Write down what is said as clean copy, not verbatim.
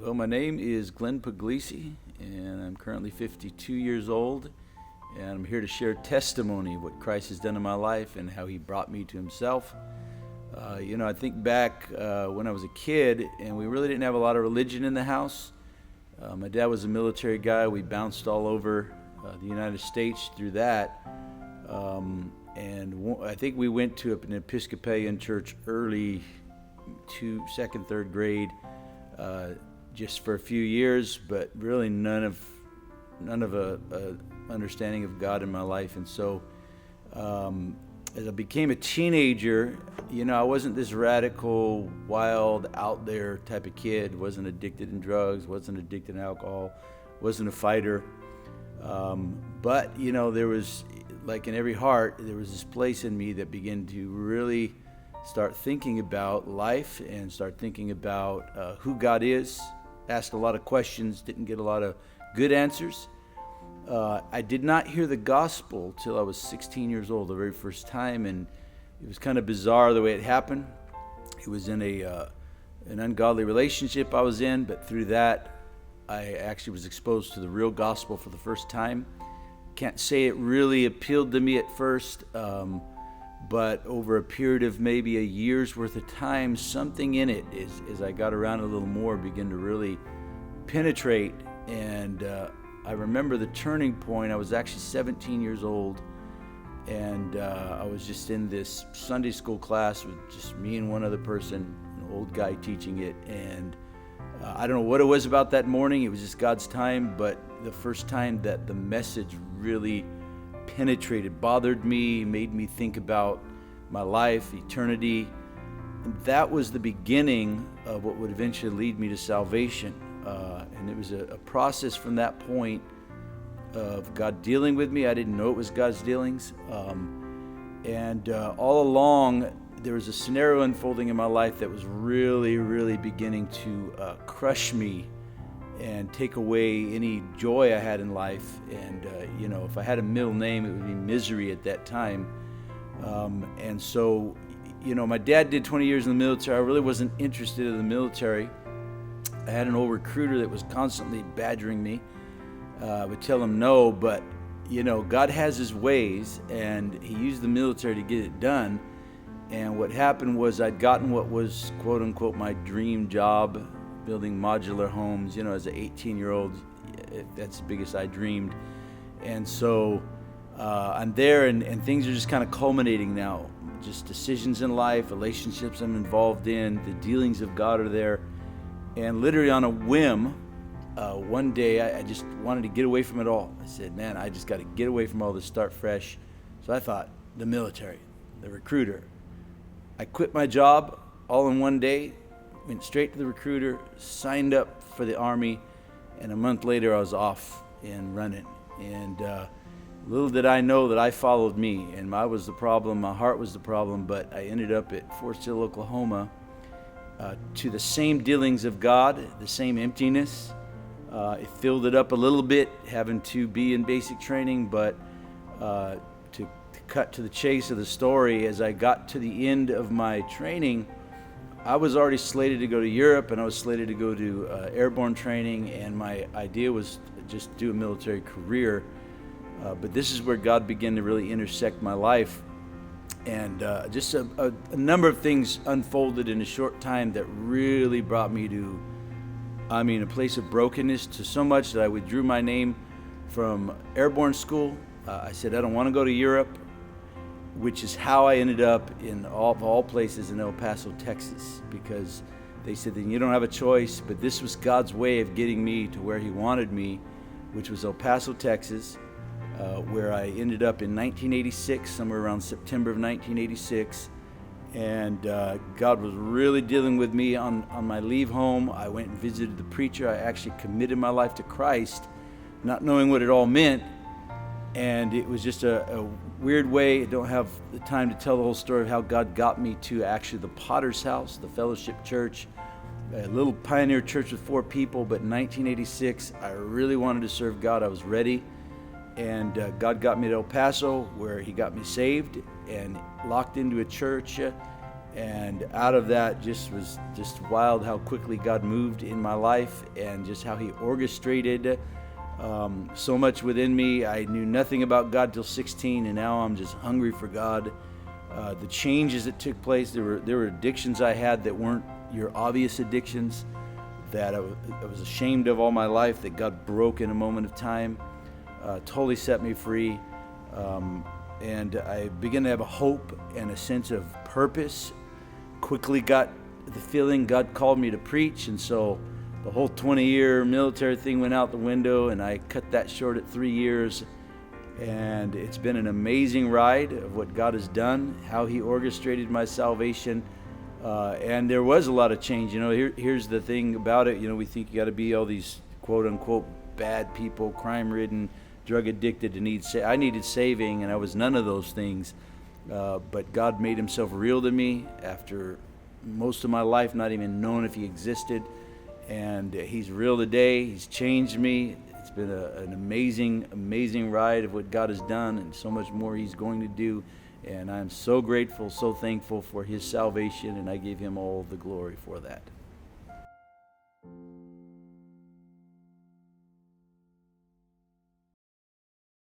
Well, my name is Glen Pugliese, and I'm currently 52 years old, and I'm here to share testimony of what Christ has done in my life and how He brought me to Himself. I think back when I was a kid, and we really didn't have a lot of religion in the house. My dad was a military guy. We bounced all over the United States through that. I think we went to an Episcopalian church early second, third grade, just for a few years, but really none of a understanding of God in my life. And so as I became a teenager, I wasn't this radical, wild, out there type of kid. Wasn't addicted in drugs, wasn't addicted in alcohol, wasn't a fighter. But there was, like in every heart, there was this place in me that began to really start thinking about life and start thinking about who God is. Asked a lot of questions, didn't get a lot of good answers. I did not hear the gospel till I was 16 years old, the very first time, and it was kind of bizarre the way it happened. It was in an ungodly relationship I was in, but through that, I actually was exposed to the real gospel for the first time. Can't say it really appealed to me at first, but over a period of maybe a year's worth of time, something in it, as I got around a little more, began to really penetrate. And I remember the turning point. I was actually 17 years old, and I was just in this Sunday school class with just me and one other person, an old guy teaching it. And I don't know what it was about that morning. It was just God's time, but the first time that the message really penetrated, bothered me, made me think about my life, eternity. And that was the beginning of what would eventually lead me to salvation. And it was a process from that point of God dealing with me. I didn't know it was God's dealings. All along, there was a scenario unfolding in my life that was really, really beginning to crush me and take away any joy I had in life. And, if I had a middle name, it would be misery at that time. My dad did 20 years in the military. I really wasn't interested in the military. I had an old recruiter that was constantly badgering me. I would tell him no, but, God has His ways, and He used the military to get it done. And what happened was I'd gotten what was, quote unquote, my dream job, building modular homes. As an 18-year-old, that's the biggest I dreamed. And so I'm there, and things are just kind of culminating now. Just decisions in life, relationships I'm involved in, the dealings of God are there. And literally on a whim, one day I just wanted to get away from it all. I said, man, I just got to get away from all this, start fresh. So I thought, the military, the recruiter. I quit my job all in one day, went straight to the recruiter, signed up for the Army, and a month later I was off and running. And little did I know that I followed me, and I was the problem, my heart was the problem, but I ended up at Fort Sill, Oklahoma, to the same dealings of God, the same emptiness. It filled it up a little bit, having to be in basic training, but to cut to the chase of the story, as I got to the end of my training, I was already slated to go to Europe, and I was slated to go to airborne training, and my idea was just do a military career. But this is where God began to really intersect my life. And just a number of things unfolded in a short time that really brought me to, a place of brokenness, to so much that I withdrew my name from airborne school. I said, I don't want to go to Europe, which is how I ended up in all places in El Paso, Texas, because they said, then you don't have a choice. But this was God's way of getting me to where He wanted me, which was El Paso, Texas. Where I ended up in 1986, somewhere around September of 1986. And God was really dealing with me on my leave home. I went and visited the preacher. I actually committed my life to Christ, not knowing what it all meant. And it was just a weird way. I don't have the time to tell the whole story of how God got me to actually the Potter's House, the fellowship church, a little pioneer church with 4 people. But in 1986, I really wanted to serve God. I was ready. And God got me to El Paso, where He got me saved and locked into a church. And out of that was just wild how quickly God moved in my life, and just how he orchestrated so much within me. I knew nothing about God till 16, and now I'm just hungry for God. The changes that took place, there were addictions I had that weren't your obvious addictions, that I was ashamed of all my life, that God broke in a moment of time, totally set me free. And I began to have a hope and a sense of purpose. Quickly got the feeling God called me to preach, and so the whole 20-year military thing went out the window, and I cut that short at 3 years. And it's been an amazing ride of what God has done, how he orchestrated my salvation. And there was a lot of change. Here's the thing about it. We think you got to be all these quote-unquote bad people, crime-ridden, drug-addicted I needed saving, and I was none of those things. But God made himself real to me after most of my life not even knowing if he existed. And he's real today. He's changed me. It's been an amazing, amazing ride of what God has done, and so much more he's going to do. And I'm so grateful, so thankful for his salvation, and I give him all the glory for that.